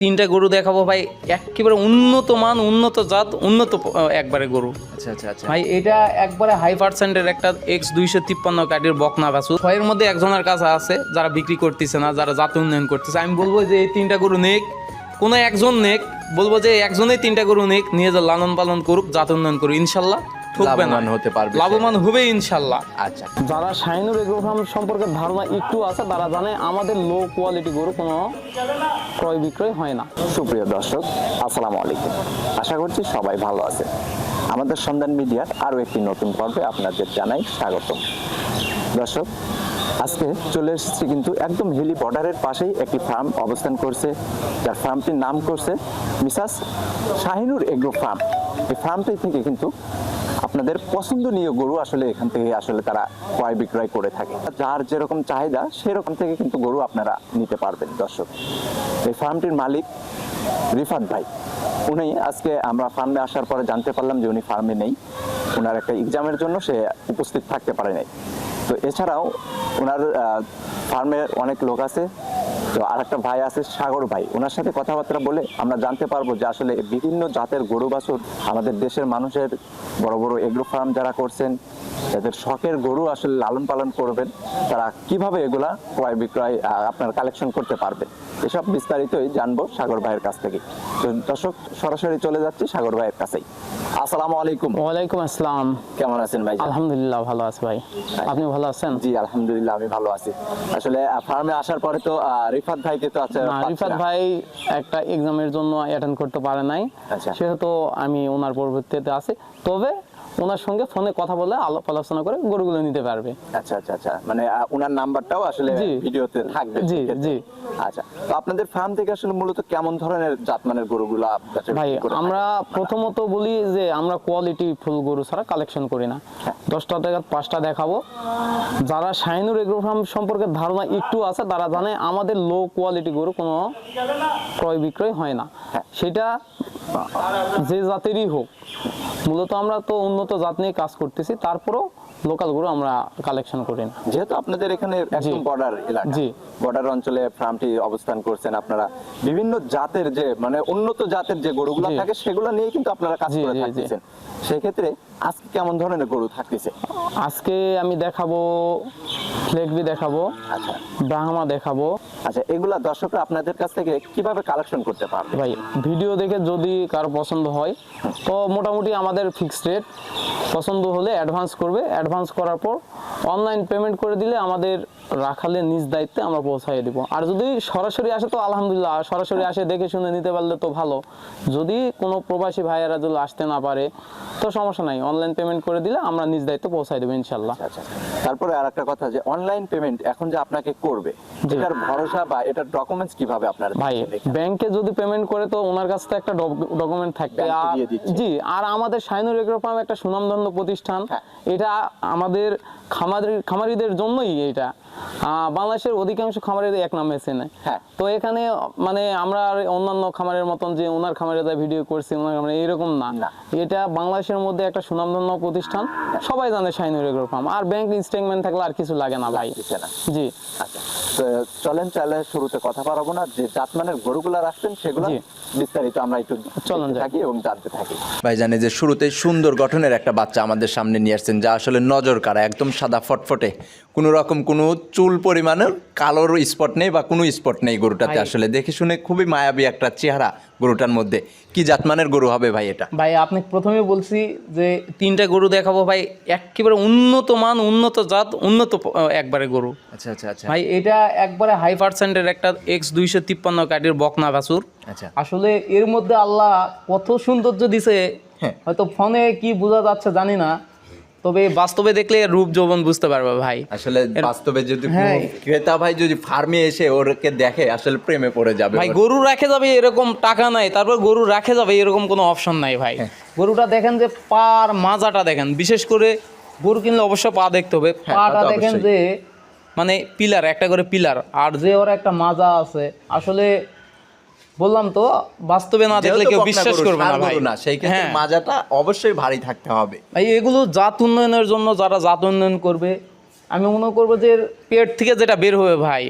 তিনটা গরু দেখাবো ভাই, একেবারে উন্নত মান, উন্নত জাত, উন্নত একবারে গরু। আচ্ছা আচ্ছা আচ্ছা। ভাই এটা একবারে হাই পার্সেন্টের একটা X253 কাটির বকনা বাছুর। ছয়ের মধ্যে একজনের কাছে আছে যারা বিক্রি করতেছে না, যারা জাত উন্নয়ন করতেছে। আমি বলবো যে এই তিনটা গরু নেক, কোনো একজন নেক, বলবো যে একজনেই তিনটা গরু নেক, নিয়ে যা লালন পালন করুক, জাত উন্নয়ন করুক, ইনশাল্লাহ ঠকবে না, লাভবান হতে পারবে, লাভবান হবে ইনশাল্লাহ। আচ্ছা। যারা শাহিনুর এগ্রো ফার্ম সম্পর্কে ধারণা একটু আছে, তারা জানে আমাদের লো কোয়ালিটি গরু কোনো ক্রয় বিক্রয় হয় না। সুপ্রিয় দর্শক, আসসালামু আলাইকুম। আশা করছি সবাই ভালো আছে। আমাদের সন্ধান মিডিয়ার আরও একটি নতুন পর্বে আপনাদের জানাই স্বাগতম। দর্শক, আজকে চলে এসেছি কিন্তু একদম হিলি বর্ডারের পাশেই একটি ফার্ম অবস্থান করছে, যার ফার্মটির নাম করছে মিসাস শাহিনুর এগ্রো ফার্ম। এই ফার্মটি থেকে কিন্তু আপনাদের পছন্দনীয় গরু আসলে এখান থেকে আসলে তারা ক্রয় বিক্রয় করে থাকে। যার যেরকম চাহিদা সেরকম থেকে কিন্তু গরু আপনারা নিতে পারবেন। দর্শক, এই ফার্মটির মালিক রিফাত ভাই, উনি আজকে আমরা ফার্মে আসার পরে জানতে পারলাম যে উনি ফার্মে নেই, ওনার একটা এক্সামের জন্য সে উপস্থিত থাকতে পারে নাই। তো এছাড়াও ওনার ফার্মে অনেক লোক আছে। তো আর একটা ভাই আছে সাগর ভাই, ওনার সাথে কথাবার্তা বলে আমরা জানতে পারবো যে আসলে বিভিন্ন জাতের গরু বাছুর আমাদের দেশের মানুষের বড় বড় এগ্রো ফার্ম যারা করছেন, যাদের শখের গরু আসলে লালন পালন করবেন, তারা কিভাবে এগুলা ক্রয় বিক্রয় আপনার কালেকশন করতে পারবেন, এসব বিস্তারিতই জানবো সাগর ভাইয়ের কাছ থেকে। তো দর্শক, সরাসরি চলে যাচ্ছি সাগর ভাইয়ের কাছেই। আসসালামু আলাইকুম। ওয়ালাইকুম আসসালাম। কেমন আছেন ভাই? আলহামদুলিল্লাহ ভালো আছে ভাই, আপনি ভালো আছেন? জি আলহামদুলিল্লাহ, আমি ভালো আছি। আসলে ফার্মে আসার পরে তো রিফাত ভাইকে তো আছে, রিফাত ভাই একটা এক্সামের জন্য অ্যাটেন্ড করতে পারে নাই, আচ্ছা। সেহেতু আমি ওনার পরবর্তীতে আছি। তবে ওনার সঙ্গে ফোনে কথা বলে আলাপ আলোচনা করে গরুগুলো নিতে পারবে। আচ্ছা আচ্ছা আচ্ছা, মানে ওনার নাম্বারটাও আসলে জি। ভিডিওতে থাকবে। জি জি। আচ্ছা, তো আপনাদের ফার্ম থেকে আসলে মূলত কেমন ধরনের জাতমানের গরুগুলা ভাই আমরা প্রথমত বলি যে আমরা কোয়ালিটি ফুল গরু ছাড়া কালেকশন করি না। 10টা থেকে 5টা দেখাবো। যারা শাহিনুর এগ্রো ফার্ম সম্পর্কে ধারণা একটু আছে, তারা জানে আমাদের লো কোয়ালিটি গরু কোনো ক্রয় বিক্রয় হয় না, সেটা যে জাতেরই হোক। মূলত আমরা তো উন্নত জাত নিয়ে কাজ করতেছি, তারপরও লোকাল গরু আমরা কালেকশন করি না। যেহেতু আপনাদের এখানে একদম বর্ডার এলাকা, জি। বর্ডার অঞ্চলে ফার্মটি অবস্থান করছেন, আপনারা বিভিন্ন জাতের যে মানে উন্নত জাতের যে গরুগুলো জি। থাকে সেগুলো নিয়ে কিন্তু আপনারা কাজ জি, করে জি, জি। থাকতেছেন। সেক্ষেত্রে আজকে কেমন ধরনের গরু থাকতেছে? আজকে আমি দেখাবো ফ্লেগবি দেখাবো, আচ্ছা ব্রাহ্মা দেখাবো। আচ্ছা, এগুলা দর্শকরা আপনাদের কাছ থেকে কিভাবে কালেকশন করতে পারবে? ভাই ভিডিও দেখে যদি কারো পছন্দ হয় তো মোটামুটি আমাদের ফিক্সড রেট, পছন্দ হলে অ্যাডভান্স করবে, অ্যাডভান্স করার পর অনলাইন পেমেন্ট করে দিলে আমাদের রাখালে নিজ দায়িত্বে আমরা পৌঁছাই দিব। আর যদি সরাসরি আসে তো আলহামদুলিল্লাহ, সরাসরি আসে দেখে শুনে নিতে পারলে তো ভালো। যদি কোনো প্রবাসী ভাইয়েরা যদি আসতে না পারে তো সমস্যা নাই, অনলাইন পেমেন্ট করে দিলে আমরা নিজ দায়িত্বে পৌঁছাই দেবো ইনশাল্লাহ। আচ্ছা, তারপরে আর একটা কথা, যে অনলাইন পেমেন্ট এখন যে আপনাকে করবে, এটার ভরসা বা এটার ডকুমেন্টস কিভাবে আপনারা ভাই দেখেন? ব্যাংকে যদি পেমেন্ট করে তো ওনার কাছ থেকে একটা ডকুমেন্ট থাকবে। ব্যাংকে দিয়ে দিচ্ছে। জি, আর আমাদের শাহিনুর এগ্রো ফার্ম একটা সুনামধন্য প্রতিষ্ঠান, হ্যাঁ। এটা আমাদের খামারিদের জন্যই। এটা বাংলাদেশের অধিকাংশ খামারিদের এক নামে চেনে। হ্যাঁ। তো এখানে মানে আমরা আর অন্যান্য খামারের মতন যে ওনার খামারে ভিডিও করছি ওনার খামারে, এরকম না। না। এটা বাংলাদেশের মধ্যে একটা সুনামধন্য প্রতিষ্ঠান, সবাই জানে শাহিনুর এগ্রো ফার্ম। আর ব্যাংক স্টেটমেন্ট থাকলে আর কিছু লাগে না ভাই। দিচ্ছে না। জি। আচ্ছা, তো চলেন তাহলে শুরুতে কথা পারবো না, যে জাতমানের গরুগুলা রাখছেন সেগুলো জি। বিস্তারিত আমরা একটু চলেন দেখতে যাই। থাকি এবং জানতে থাকি। ভাই জানে যে শুরুতে সুন্দর গঠনের একটা বাচ্চা আমাদের সামনে নিয়ে আসছেন, যা আসলে নজর কাড়া, একদম সাদা ফটফটে, কোনো রকম কোনো চুল পরিমাণের কালোর স্পট নেই বা কোনো স্পট নেই গরুটাতে। ভাই। আসলে দেখে শুনে খুবই মায়াবী একটা চেহারা গরুটার মধ্যে। কি জাতমানের গরু হবে ভাই এটা? ভাই আপনি প্রথমে বলছি যে তিনটা গরু দেখাবো ভাই, একেবারে উন্নত মান, উন্নত জাত, উন্নত একবারে গরু। আচ্ছা আচ্ছা আচ্ছা ভাই এটা একবারে হাই পার্সেন্টের একটা X253 কাটির বকনা বাছুর। আচ্ছা। আসলে এর মধ্যে আল্লাহ কত সৌন্দর্য দিছে, হ্যাঁ। হয়তো ফোনে কি বোঝা যাচ্ছে জানি না, তবে বাস্তবে দেখলে রূপ যৌবন বুঝতে পারবে ভাই। আসলে বাস্তবে যদি হ্যাঁ। কোনো ক্রেতা ভাই যদি ফার্মে এসে ওরকে দেখে, আসলে প্রেমে পড়ে যাবে। ভাই গরু রাখে যাবে এরকম টাকা নাই, তারপর গরু রাখে যাবে এরকম কোনো অপশন নাই ভাই। গরুটা দেখেন যে পার মাজাটা দেখেন, বিশেষ করে গরু কিনলে অবশ্য পা দেখতে হবে। হ্যাঁ, পাটা তা তো দেখেন অবশ্যই। যে মানে পিলার, একটা করে পিলার, আর যে ওর একটা মাজা আছে। আসলে বললাম তো, বাস্তবে না দেখলে যেহেতু কেউ বকনা বিশ্বাস গরু, করবে না ষাঁড় ভাই। গরু না, সেই ক্ষেত্রে হ্যাঁ মাজাটা অবশ্যই ভারী থাকতে হবে। ভাই, এগুলো জাত উন্নয়নের জন্য যারা জাত উন্নয়ন করবে, আমি মনে করবো যে এর পেট থেকে যেটা বের হবে ভাই,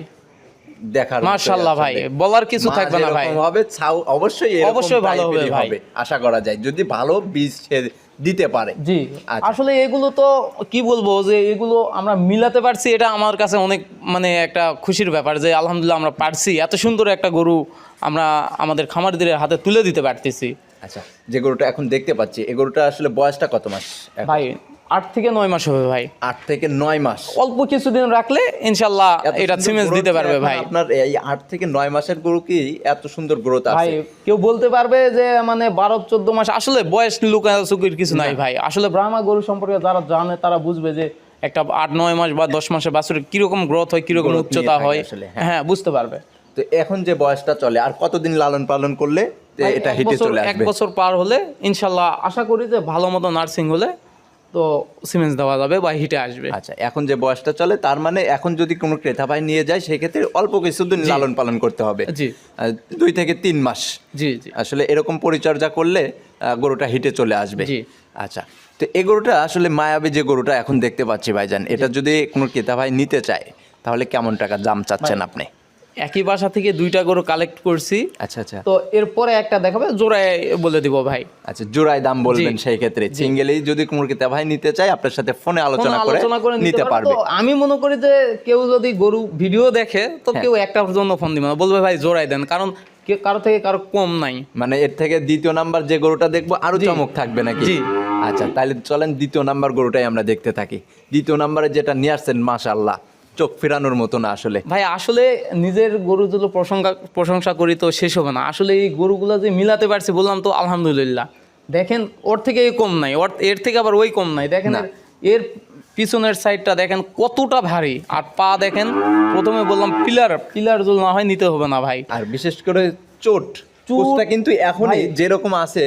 দেখার মতোই মাশাআল্লাহ ভাই, আসলে। বলার কিছু মা থাকবে না ভাই। যেরকম হবে ছাউ অবশ্যই এরকম অবশ্যই ভালো হবে টাইপেরই ভাই। আশা করা যায় যদি ভালো বীজ সে দিতে পারে। জি আচ্ছা। আসলে এগুলো তো কি বলবো যে এগুলো আমরা মিলাতে পারছি, এটা আমার কাছে অনেক মানে একটা খুশির ব্যাপার যে আলহামদুলিল্লাহ আমরা পারছি এত সুন্দর একটা গরু আমরা আমাদের খামারিদের হাতে তুলে দিতে পারতেছি। আচ্ছা, যে গরুটা এখন দেখতে পাচ্ছি এই গরুটা আসলে বয়সটা কত মাস এখন? ভাই 8 থেকে 9 মাস হবে ভাই। 8 থেকে 9 মাস। অল্প কিছুদিন রাখলে ইনশাল্লাহ এত এটা সুন্দর সিমেন্স growth দিতে পারবে এখন ভাই। আপনার এই 8 থেকে 9 মাসের গরু কি এত সুন্দর গ্রোথ ভাই আছে? কেউ বলতে পারবে যে মানে 12-14 মাস, আসলে বয়স লুকাচুকির কিছু নাই ভাই। আসলে ব্রাহ্মা গরু সম্পর্কে যারা জানে তারা বুঝবে যে একটা 8-9 মাস বা 10 মাসের বাছুরের কিরকম গ্রোথ হয়, কিরকম Growth উচ্চতা নিয়ে থাকে হয়, আসলে, হ্যাঁ বুঝতে পারবে। তো এখন যে বয়সটা চলে আর কতদিন লালন পালন করলে যে ভাই, এটা এক হিটে বছর- চলে এক আসবে? বছর পার হলে ইনশাল্লাহ আশা করি যে ভালো মতো নার্সিং হলে তো সিমেন্স দেওয়া যাবে বা হিটে আসবে। আচ্ছা, এখন যে বয়সটা চলে তার মানে এখন যদি কোনো ক্রেতা ভাই নিয়ে যায় সেক্ষেত্রে অল্প কিছুদিন লালন পালন করতে হবে। জি 2 থেকে 3 মাস জি জি আসলে এরকম পরিচর্যা করলে গরুটা হিটে চলে আসবে। জি। আচ্ছা, তো এই গরুটা আসলে মায়াবী যে গরুটা এখন দেখতে পাচ্ছি ভাইজান, এটা যদি কোনো ক্রেতা ভাই নিতে চায় তাহলে কেমন টাকা দাম চাচ্ছেন আপনি? একই বাসা থেকে 2টা গরু কালেক্ট করছি, আচ্ছা আচ্ছা তো এরপরে একটা দেখাবে জোড়ায় বলে দিব ভাই। আচ্ছা, জোড়ায় দাম বলবেন জি। সেই ক্ষেত্রে। সিঙ্গেলেই যদি কোনো ক্রেতা ভাই নিতে চায় আপনার সাথে ফোনে আলোচনা করে নিতে পারবে। তো আমি মনে করি যে কেউ যদি গরু ভিডিও দেখে তো হ্যাঁ। কেউ একটার জন্য ফোন দিবে না, বলবে ভাই জোড়াই দেন, কারণ কারো থেকে কারো কম নাই। মানে এর থেকে দ্বিতীয় নাম্বার যে গরুটা দেখবো আরো জি। চমক থাকবে নাকি? জি। আচ্ছা, তাহলে চলেন দ্বিতীয় নাম্বার গরুটাই আমরা দেখতে থাকি। দ্বিতীয় নাম্বারে যেটা নিয়ে আসছেন মাশাআল্লাহ চোখ ফেরানোর মতো না আসলে। ভাই আসলে নিজের গরুগুলো প্রশংসা করি তো শেষ হবে না। আসলে এই গরুগুলো যে মিলাতে পারছি বললাম তো আলহামদুলিল্লাহ। দেখেন ওর থেকে এই কম নাই, এর থেকে আবার ওই কম নাই। দেখেন না। এর পিছনের সাইডটা দেখেন কতটা ভারী, আর পা দেখেন, প্রথমে বললাম পিলার যদি না হয় নিতে হবে না ভাই। আর বিশেষ করে চোট কোচটা কিন্তু এখনই ভাই। যেরকম আছে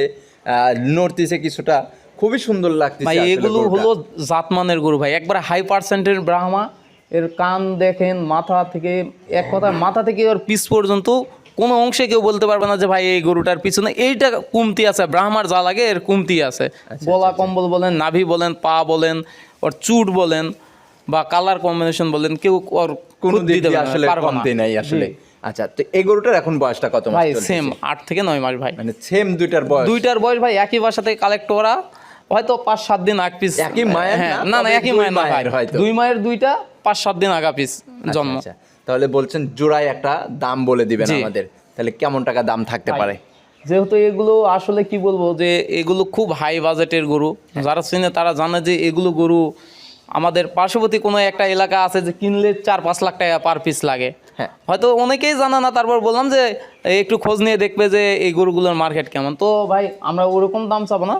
নড়তিছে কিছুটা, খুবই সুন্দর লাগতেছে ভাই আসলে এগুলো গরুটা। হলো জাতমানের গরু ভাই, একবার হাই পার্সেন্টের ব্রাহ্মা। এর কান দেখেন, মাথা থেকে এক কথা মাথা থেকে ওর পিছ পর্যন্ত কোনো অংশে কেউ বলতে পারবে না যে ভাই এই গরুটার পিছনে এইটা কমতি আছে। ব্রাহ্মার যা লাগে এর কমতি আছে। গলা কম্বল বলেন, নাভি বলেন, পা বলেন, ওর চুট বলেন বা কালার কম্বিনেশন বলেন, কেউ ওর কোনো খুদ দিক দিতে দিয়ে পারবে না, আসলে পারবে না। কমতি নাই আসলে। জি। আচ্ছা, তো এই গরুটার এখন বয়সটা কত মাস ভাই চলতেছে? সেম 8 থেকে 9 মাস ভাই। মানে সেম দুইটার বয়স? দুইটার বয়স ভাই একই বাসা থেকে কালেক্ট করা, হয়তো 5-7 দিন আগ পিস। একই মায়ের হ্যাঁ, না? না তবে একই দুই মায়ের না ভাই, মায়ের হয়তো। 2 মায়ের 2টা 5-7 দিন আগা পিস জন্ম। আচ্ছা, তাহলে বলছেন জোড়ায় একটা দাম বলে দিবেন জি। আমাদের, তাহলে কেমন টাকা দাম থাকতে পারে? যেহেতু এগুলো আসলে কি বলবো যে এগুলো খুব হাই বাজেটের গরু, যারা চিনে তারা জানে যে এগুলো গরু আমাদের পার্শ্ববর্তী কোনো একটা এলাকা আছে যে কিনলে 4-5 লাখ টাকা পার পিস লাগে। হ্যাঁ। হয়তো অনেকেই জানা না, তারপর বললাম যে একটু খোঁজ নিয়ে দেখবে যে এই গরুগুলোর মার্কেট কেমন। তো ভাই আমরা ওরকম দাম চাবো না,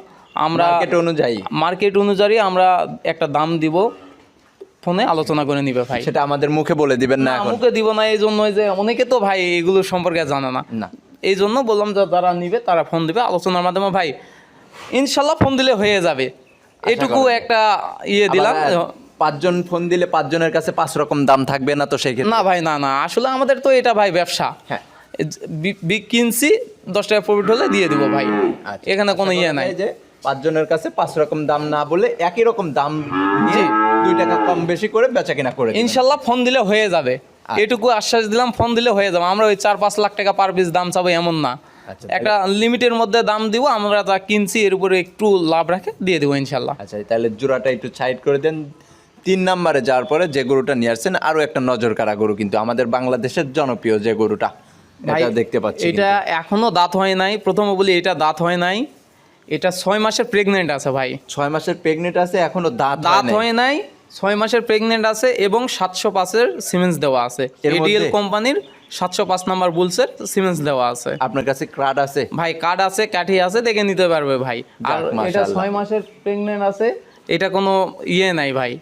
আমরা মার্কেট অনুযায়ী আমরা একটা দাম দিব, ফোনে আলোচনা করে নিবে ভাই। সেটা আমাদের মুখে বলে দিবেন না না, এখন? মুখে দিব না, এই জন্যই যে অনেকে তো ভাই এগুলো সম্পর্কে জানে না। না। এই জন্য বললাম যে যারা নিবে তারা ফোন দিবে, আলোচনার মাধ্যমে ভাই ইনশাল্লাহ ফোন দিলে হয়ে যাবে। এটুকু করা যায়। একটা ইয়ে দিলাম। আবার 5 জন ফোন দিলে 5 জনের কাছে 5 রকম দাম থাকবে না তো সেই ক্ষেত্রে? না ভাই, না আসলে আমাদের তো এটা ভাই ব্যবসা। হ্যাঁ। কিনছি 10 টাকা প্রফিট হলে দিয়ে দিব ভাই, আচ্ছা, এখানে কোনো ইয়ে নাই। যে 5 জনের কাছে 5 রকম দাম না বলে একই রকম দাম দিয়ে 2 টাকা কম বেশি করে বেচা কিনা করে দিবেন। ইনশাল্লাহ ফোন দিলে হয়ে যাবে, এটুকু আশ্বাস দিলাম। ফোন দিলে হয়ে যাবে, আমরা ওই 4-5 লাখ টাকা পার পিস দাম চাবো এমন না। আচ্ছা, একটা লিমিটের মধ্যে দাম দিব, আমরা যা কিনছি এর উপরে একটু লাভ রাখে দিয়ে দেবো ইনশাল্লাহ। আচ্ছা, তাহলে জোড়াটা একটু সাইড করে দেন। 3 নম্বরে যাওয়ার পরে যে গরুটা নিয়ে আসছেন আরো একটা নজর কাড়া গরু, কিন্তু আমাদের বাংলাদেশের জনপ্রিয় যে গরুটা এটা দেখতে পাচ্ছি। এটা এখনো দাঁত হয় নাই, প্রথমে বলি এটা দাঁত হয় নাই। এটা 6 মাসের প্রেগনেন্ট আছে ভাই। 6 মাসের প্রেগনেন্ট আছে, এখনো দাঁত হয় নাই, 6 মাসের প্রেগনেন্ট আছে এবং 705-এর সিমেন্স দেওয়া আছে। এর মধ্যে? এডিএল কোম্পানির 705 নাম্বার বুলসের সিমেন্স দেওয়া আছে। আপনার কাছে কার্ড আছে? ভাই কার্ড আছে, কাঠি আছে, দেখে নিতে পারবে ভাই। আর যাক, এটা মাশাআল্লাহ। 6 মাসের প্রেগনেন্ট আছে, এটা কোনো ইয়ে নাই ভাই,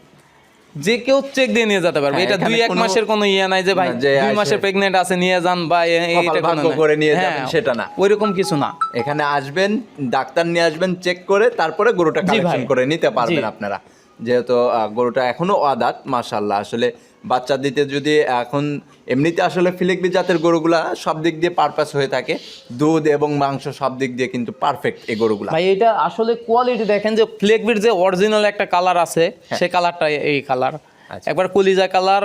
যে কেউ চেক দিয়ে নিয়ে যেতে পারবে। হ্যাঁ, এটা এখানে 2-1 কোনো- মাসের কোনো ইয়ে নাই যে ভাই না, যে 2 মাসের আসে- প্রেগনেন্ট আছে নিয়ে যান বা কপাল ভাগ্য করে নিয়ে যাবেন, সেটা না। ওইরকম কিছু না। এখানে আসবেন, ডাক্তার নিয়ে আসবেন, চেক করে তারপরে গরুটা জি কালেকশন ভাই। করে নিতে পারবেন জি। আপনারা। যেহেতু গরুটা এখনো আদাত, মাশাআল্লাহ। আসলে বাচ্চা দিতে যদি এখন এমনিতে আসলে ফিলেকবি জাতের গরুগুলা সব দিক দিয়ে পারপাস হয়ে থাকে, দুধ এবং মাংস সব দিক দিয়ে কিন্তু পারফেক্ট এই গরুগুলা। ভাই এটা আসলে কোয়ালিটি দেখেন, যে ফ্লেকবির যে অরিজিনাল একটা কালার আছে সেই কালারটা এই কালার, আচ্ছা। একবার কলিজা কালার,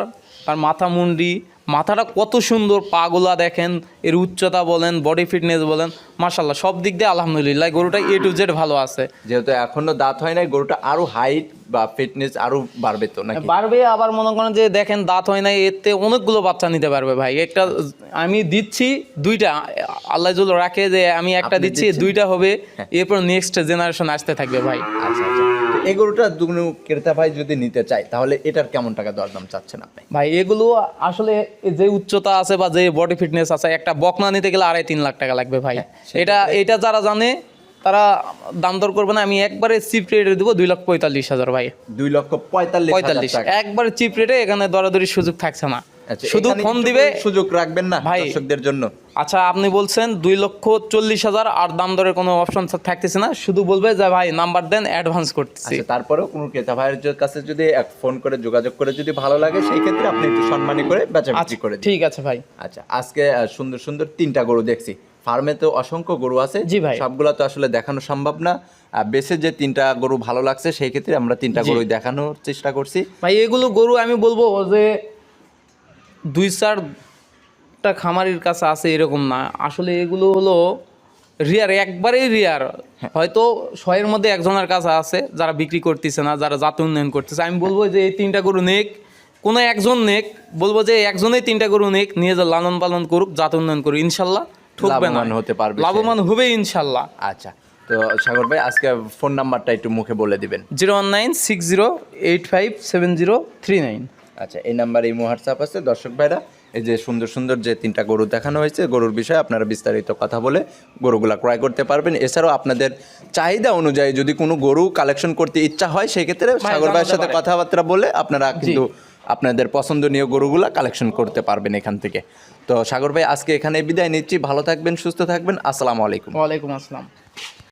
আর মাথা মুন্ডি মাথাটা কত সুন্দর, পাগুলা দেখেন, এর উচ্চতা বলেন, বডি ফিটনেস বলেন, মাশাল্লাহ সব দিক দিয়ে আলহামদুলিল্লাহ গরুটা A to Z ভালো আছে। যেহেতু এখনো দাঁত হয় নাই, গরুটা আরো হাইট বা ফিটনেস আরো বাড়বে তো নাকি? বাড়বে, আবার মনে করেন যে দেখেন দাঁত হয় নাই, এতে অনেকগুলো বাচ্চা নিতে পারবে ভাই। একটা আমি দিচ্ছি দুইটা, আল্লাহ যদি রাখে যে আমি একটা আপনি দিচ্ছি, দিচ্ছেন? দুইটা হবে, এরপর নেক্সট জেনারেশন আসতে থাকবে ভাই। আচ্ছা আচ্ছা, তো এই গরুটা দুগুলো ক্রেতা ভাই যদি নিতে চায় তাহলে এটার কেমন টাকা দরদাম চাচ্ছেন আপনি? ভাই এগুলো আসলে যে উচ্চতা আছে বা যে বডি ফিটনেস আছে, একটা বকনা নিতে গেলে 2.5-3 লাখ টাকা লাগবে ভাই। এটা যারা জানে তারা দাম দর করবে না, আমি একবারে চিপ রেটে দেবো 2,45,000 ভাই। 2,45,000 টাকা। একবারে চিপ রেটে, এখানে দরাদরির সুযোগ থাকছে না, আচ্ছা, শুধু এখানে ফোন একটু দিবে। সুযোগ রাখবেন না ভাই। দর্শকদের জন্য? আচ্ছা আপনি বলছেন 2,40,000, আর দাম দরের কোনো অপশন থাকতেছে না, শুধু বলবে যে ভাই নাম্বার দেন, অ্যাডভান্স করতেছি। আচ্ছা, তারপরেও কোনো ক্রেতা ভাইয়ের কাছে যদি এক ফোন করে যোগাযোগ করে যদি ভালো লাগে সেই ক্ষেত্রে আপনি একটু সম্মানী করে বেচা বিক্রি আচ্ছা করে দিন। ঠিক আছে ভাই। আচ্ছা, আজকে সুন্দর সুন্দর 3টা গরু দেখছি। ফার্মে তো অসংখ্য গরু আছে, জি ভাই। সবগুলা তো আসলে দেখানো সম্ভব না। বেশি যে 3টা গরু ভালো লাগছে সেই ক্ষেত্রে আমরা 3টা জি। গরু দেখানোর চেষ্টা করছি। ভাই এগুলো গরু আমি বলবো যে 2-4টা খামারির কাছে আছে এরকম না, আসলে এগুলো হলো রিয়ার, একবারেই রিয়ার। হয়তো 100-এর মধ্যে একজনের কাছে আছে যারা বিক্রি করতেছে না, যারা জাত উন্নয়ন করতেছে। আমি বলবো যে এই 3টা গরু নেক, কোনো একজন নেক, বলবো যে একজনেই 3টা গরু নেক, নিয়ে যা লালন পালন করুক, জাত উন্নয়ন করুক, ইনশাল্লাহ ঠকবে না, লাভবান হতে পারবে সে। লাভবান হবে ইনশাল্লাহ। আচ্ছা, তো সাগর ভাই আজকে ফোন নাম্বারটা একটু মুখে বলে দিবেন। 01960857039। আচ্ছা, এই নাম্বারে ইমো হোয়াটসঅ্যাপ আছে। দর্শক ভাইরা, এই যে সুন্দর সুন্দর যে 3টা গরু দেখানো হয়েছে, গরুর বিষয়ে আপনারা বিস্তারিত কথা বলে গরুগুলা ক্রয় করতে পারবেন। এছাড়াও আপনাদের চাহিদা অনুযায়ী যদি কোনো গরু কালেকশন করতে ইচ্ছা হয় সেই ক্ষেত্রে সাগর ভাইয়ের সাথে কথাবার্তা বলে আপনারা কিন্তু আপনাদের পছন্দনীয় গরুগুলা কালেকশন করতে পারবেন এখান থেকে। তো সাগর ভাই আজকে এখানে বিদায় নিচ্ছি, ভালো থাকবেন, সুস্থ থাকবেন, আসসালামু আলাইকুম। ওয়ালাইকুম আসসালাম।